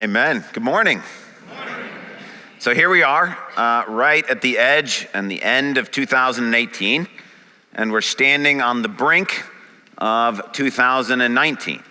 Amen. Good morning. So here we are, right at the edge and the end of 2018, and we're standing on the brink of 2019.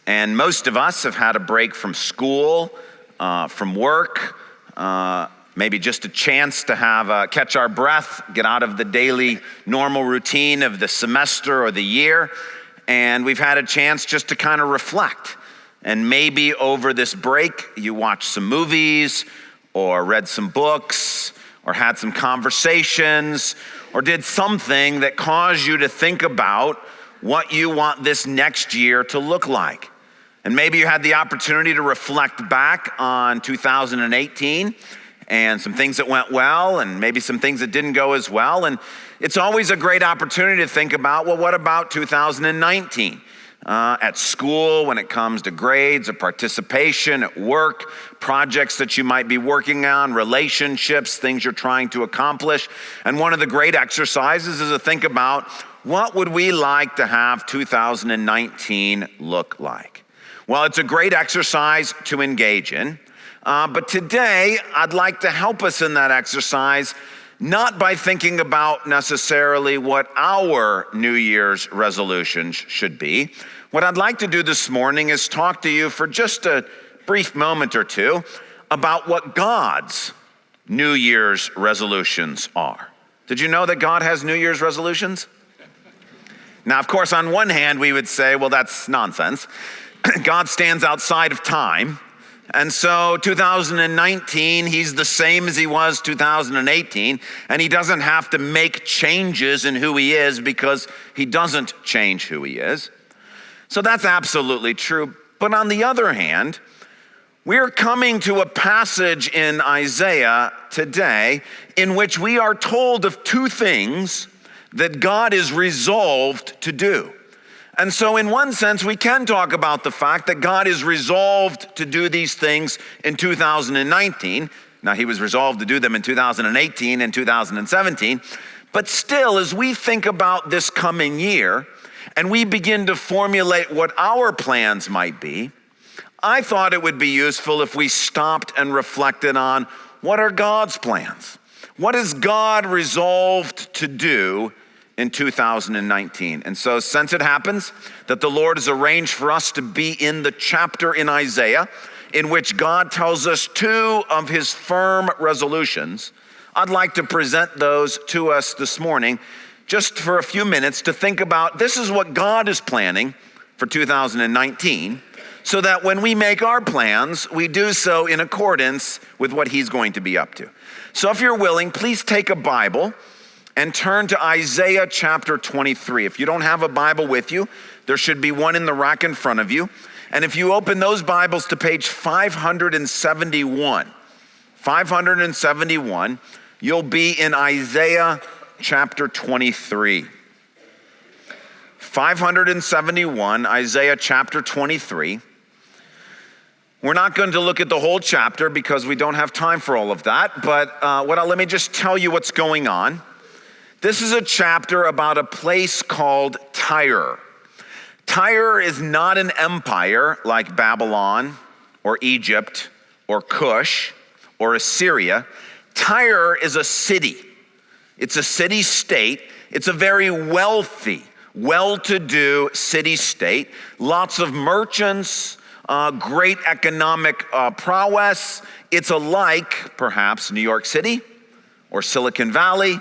And most of us have had a break from school, from work, maybe just a chance to have catch our breath, get out of the daily normal routine of the semester or the year, and we've had a chance just to kind of reflect. And maybe over this break, you watched some movies, or read some books, or had some conversations, or did something that caused you to think about what you want this next year to look like. And maybe you had the opportunity to reflect back on 2018 and some things that went well, and maybe some things that didn't go as well. And it's always a great opportunity to think about, well, what about 2019? At school, when it comes to grades or participation, at work, projects that you might be working on, relationships, things you're trying to accomplish. And one of the great exercises is to think about, what would we like to have 2019 look like? Well, it's a great exercise to engage in, but today I'd like to help us in that exercise, not by thinking about necessarily what our New Year's resolutions should be. What I'd like to do this morning is talk to you for just a brief moment or two about what God's New Year's resolutions are. Did you know that God has New Year's resolutions? Now, of course, on one hand, we would say, well, that's nonsense. God stands outside of time. And so 2019, he's the same as he was 2018, and he doesn't have to make changes in who he is because he doesn't change who he is. So that's absolutely true. But on the other hand, we're coming to a passage in Isaiah today in which we are told of two things that God is resolved to do. And so in one sense, we can talk about the fact that God is resolved to do these things in 2019. Now, he was resolved to do them in 2018 and 2017. But still, as we think about this coming year, and we begin to formulate what our plans might be, I thought it would be useful if we stopped and reflected on, what are God's plans? What is God resolved to do in 2019? And so since it happens that the Lord has arranged for us to be in the chapter in Isaiah in which God tells us two of his firm resolutions, I'd like to present those to us this morning just for a few minutes to think about, this is what God is planning for 2019, so that when we make our plans, we do so in accordance with what he's going to be up to. So if you're willing, please take a Bible and turn to Isaiah chapter 23. If you don't have a Bible with you, there should be one in the rack in front of you. And if you open those Bibles to page 571, you'll be in Isaiah chapter 23. 571, Isaiah chapter 23. We're not going to look at the whole chapter because we don't have time for all of that, but let me just tell you what's going on. This is a chapter about a place called Tyre. Tyre is not an empire like Babylon or Egypt or Cush or Assyria. Tyre is a city. It's a city-state. It's a very wealthy, well-to-do city-state. Lots of merchants, great economic prowess. It's alike, perhaps, New York City or Silicon Valley.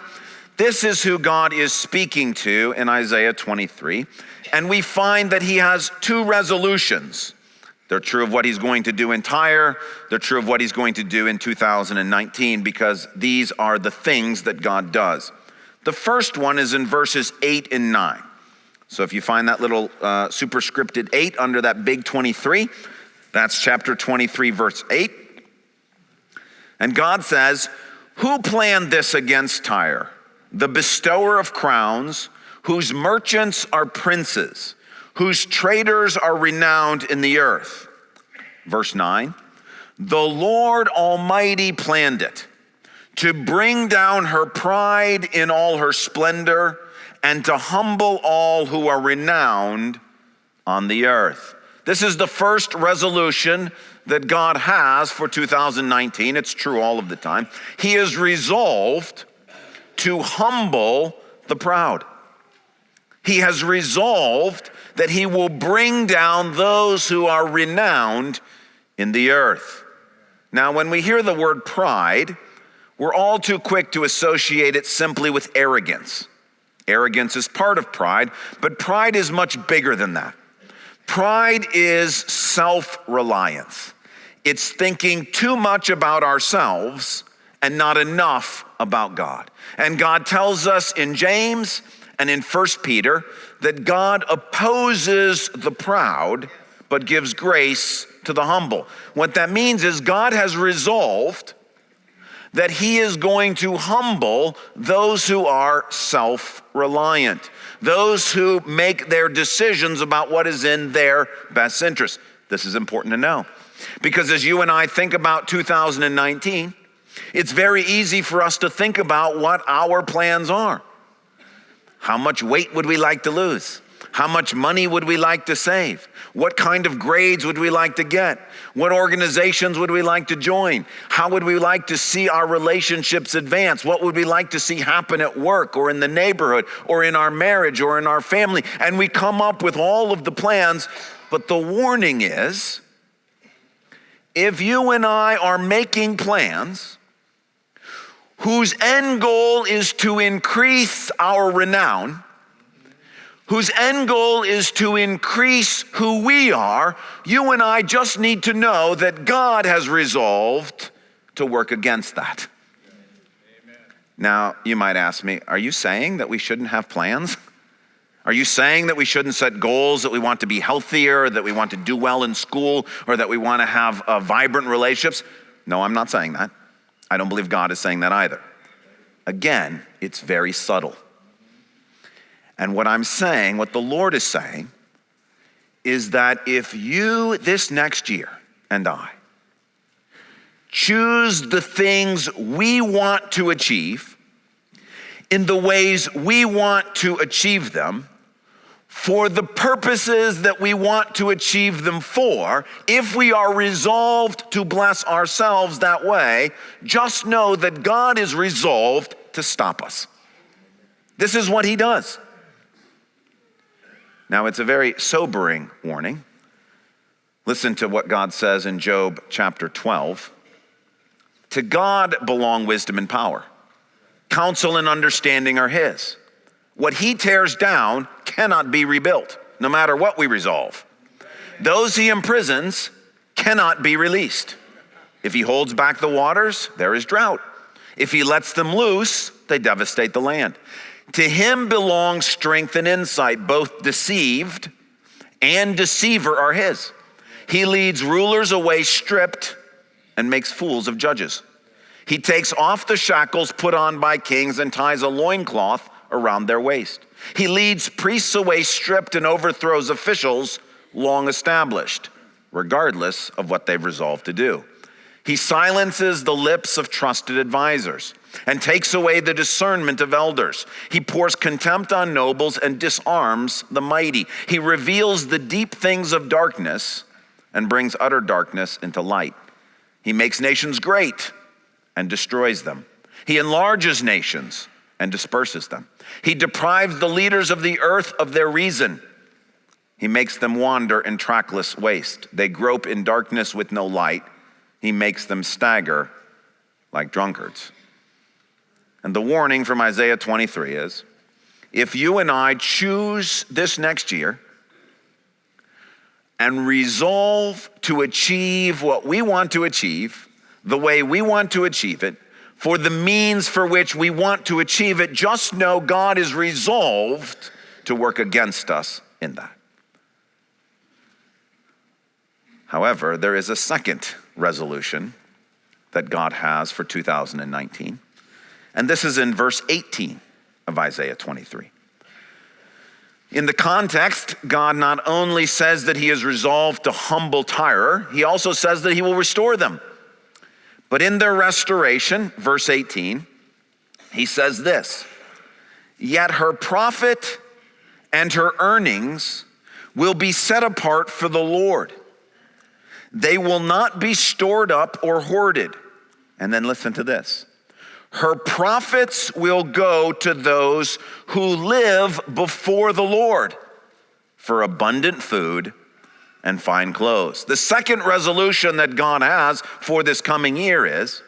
This is who God is speaking to in Isaiah 23. And we find that he has two resolutions. They're true of what he's going to do in Tyre. They're true of what he's going to do in 2019, because these are the things that God does. The first one is in verses 8 and 9. So if you find that little superscripted 8 under that big 23, that's chapter 23, verse 8. And God says, "Who planned this against Tyre? The bestower of crowns, whose merchants are princes, whose traders are renowned in the earth." Verse 9, "The Lord Almighty planned it, to bring down her pride in all her splendor, and to humble all who are renowned on the earth." This is the first resolution that God has for 2019. It's true all of the time. He is resolved to humble the proud. He has resolved that he will bring down those who are renowned in the earth. Now, when we hear the word pride, we're all too quick to associate it simply with arrogance. Arrogance is part of pride, but pride is much bigger than that. Pride is self-reliance. It's thinking too much about ourselves and not enough about God. And God tells us in James and in 1 Peter that God opposes the proud, but gives grace to the humble. What that means is God has resolved that he is going to humble those who are self-reliant, those who make their decisions about what is in their best interest. This is important to know, because as you and I think about 2019, it's very easy for us to think about what our plans are. How much weight would we like to lose? How much money would we like to save? What kind of grades would we like to get? What organizations would we like to join? How would we like to see our relationships advance? What would we like to see happen at work or in the neighborhood or in our marriage or in our family? And we come up with all of the plans, but the warning is, if you and I are making plans whose end goal is to increase our renown, whose end goal is to increase who we are, you and I just need to know that God has resolved to work against that. Amen. Now, you might ask me, are you saying that we shouldn't have plans? Are you saying that we shouldn't set goals, that we want to be healthier, that we want to do well in school, or that we want to have vibrant relationships? No, I'm not saying that. I don't believe God is saying that either. Again, it's very subtle. And what I'm saying, what the Lord is saying, is that if you this next year and I choose the things we want to achieve in the ways we want to achieve them, for the purposes that we want to achieve them for, if we are resolved to bless ourselves that way, just know that God is resolved to stop us. This is what he does. Now, it's a very sobering warning. Listen to what God says in Job chapter 12. To God belong wisdom and power. Counsel and understanding are his. What he tears down cannot be rebuilt, no matter what we resolve. Those he imprisons cannot be released. If he holds back the waters, there is drought. If he lets them loose, they devastate the land. To him belongs strength and insight. Both deceived and deceiver are his. He leads rulers away stripped and makes fools of judges. He takes off the shackles put on by kings and ties a loincloth around their waist. He leads priests away stripped and overthrows officials long established, regardless of what they've resolved to do. He silences the lips of trusted advisors and takes away the discernment of elders. He pours contempt on nobles and disarms the mighty. He reveals the deep things of darkness and brings utter darkness into light. He makes nations great and destroys them. He enlarges nations and disperses them. He deprives the leaders of the earth of their reason. He makes them wander in trackless waste. They grope in darkness with no light. He makes them stagger like drunkards. And the warning from Isaiah 23 is, if you and I choose this next year and resolve to achieve what we want to achieve, the way we want to achieve it, for the means for which we want to achieve it, just know God is resolved to work against us in that. However, there is a second resolution that God has for 2019. And this is in verse 18 of Isaiah 23. In the context, God not only says that he is resolved to humble Tyre, he also says that he will restore them. But in their restoration, verse 18, he says this, yet her profit and her earnings will be set apart for the Lord. They will not be stored up or hoarded. And then listen to this. Her profits will go to those who live before the Lord for abundant food and fine clothes. The second resolution that God has for this coming year is,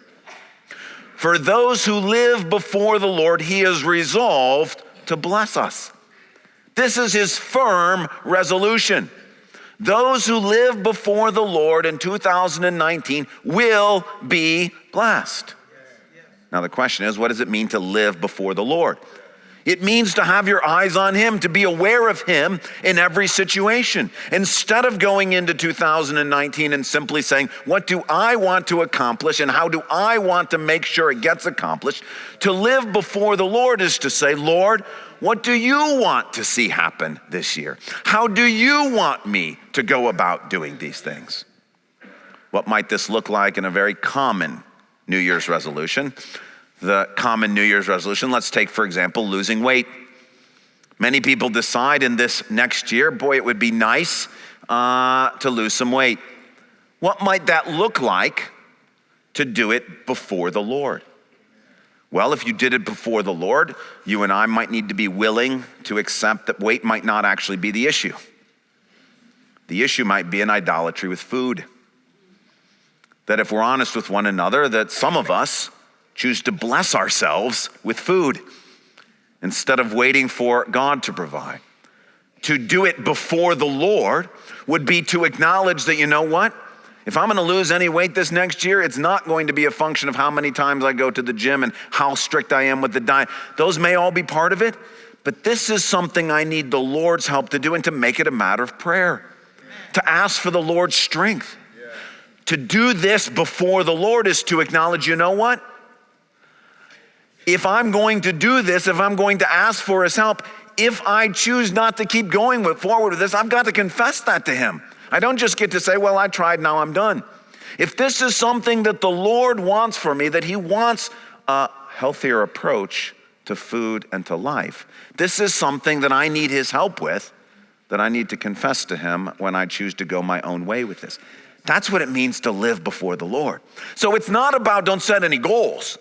for those who live before the Lord, he is resolved to bless us. This is his firm resolution. Those who live before the Lord in 2019 will be blessed. Now the question is, what does it mean to live before the Lord? It means to have your eyes on him, to be aware of him in every situation. Instead of going into 2019 and simply saying, what do I want to accomplish and how do I want to make sure it gets accomplished? To live before the Lord is to say, Lord, what do you want to see happen this year? How do you want me to go about doing these things? What might this look like in a very common New Year's resolution? The common New Year's resolution, let's take, for example, losing weight. Many people decide in this next year, boy, it would be nice to lose some weight. What might that look like to do it before the Lord? Well, if you did it before the Lord, you and I might need to be willing to accept that weight might not actually be the issue. The issue might be an idolatry with food. That if we're honest with one another, that some of us choose to bless ourselves with food instead of waiting for God to provide. To do it before the Lord would be to acknowledge that, you know what? If I'm going to lose any weight this next year, it's not going to be a function of how many times I go to the gym and how strict I am with the diet. Those may all be part of it, but this is something I need the Lord's help to do and to make it a matter of prayer, to ask for the Lord's strength. To do this before the Lord is to acknowledge, you know what? If I'm going to do this, if I'm going to ask for his help, if I choose not to keep going forward with this, I've got to confess that to him. I don't just get to say, well, I tried, now I'm done. If this is something that the Lord wants for me, that he wants a healthier approach to food and to life, this is something that I need his help with, that I need to confess to him when I choose to go my own way with this. That's what it means to live before the Lord. So it's not about don't set any goals.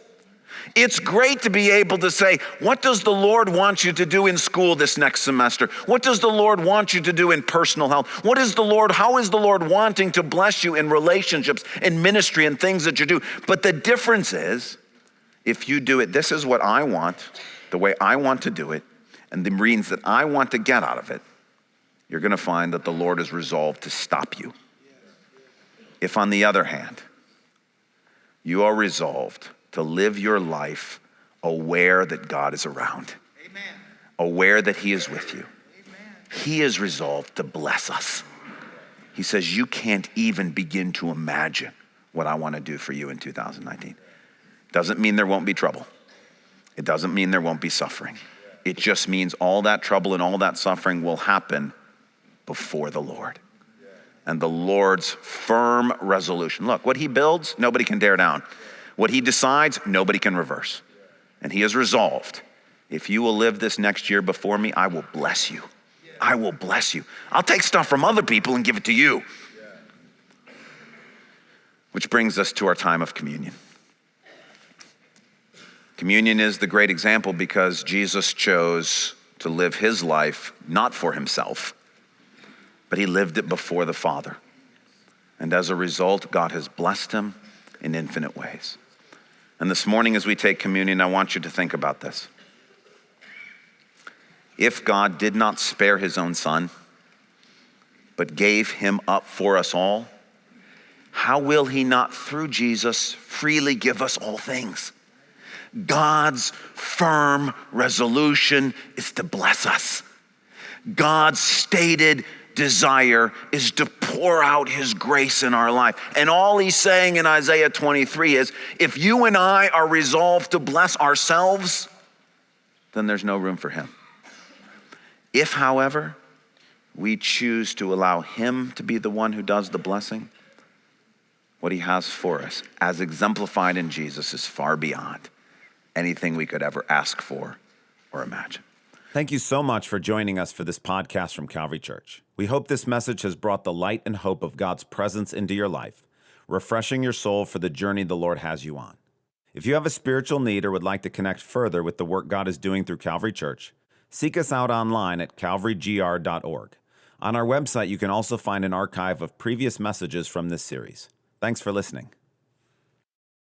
It's great to be able to say, what does the Lord want you to do in school this next semester? What does the Lord want you to do in personal health? How is the Lord wanting to bless you in relationships, in ministry, and things that you do? But the difference is, if you do it, this is what I want, the way I want to do it, and the means that I want to get out of it, you're going to find that the Lord is resolved to stop you. If, on the other hand, you are resolved to live your life aware that God is around, amen, aware that he is with you, amen, he is resolved to bless us. He says, you can't even begin to imagine what I want to do for you in 2019. Doesn't mean there won't be trouble. It doesn't mean there won't be suffering. It just means all that trouble and all that suffering will happen before the Lord. And the Lord's firm resolution. Look, what he builds, nobody can tear down. What he decides, nobody can reverse. And he is resolved. If you will live this next year before me, I will bless you. I will bless you. I'll take stuff from other people and give it to you. Which brings us to our time of communion. Communion is the great example because Jesus chose to live his life not for himself, but he lived it before the Father. And as a result, God has blessed him in infinite ways. And this morning as we take communion, I want you to think about this. If God did not spare his own son, but gave him up for us all, how will he not through Jesus freely give us all things? God's firm resolution is to bless us. God's stated desire is to pour out his grace in our life. And all he's saying in Isaiah 23 is, if you and I are resolved to bless ourselves, then there's no room for him. If, however, we choose to allow him to be the one who does the blessing, what he has for us, as exemplified in Jesus, is far beyond anything we could ever ask for or imagine. Thank you so much for joining us for this podcast from Calvary Church. We hope this message has brought the light and hope of God's presence into your life, refreshing your soul for the journey the Lord has you on. If you have a spiritual need or would like to connect further with the work God is doing through Calvary Church, seek us out online at calvarygr.org. On our website, you can also find an archive of previous messages from this series. Thanks for listening.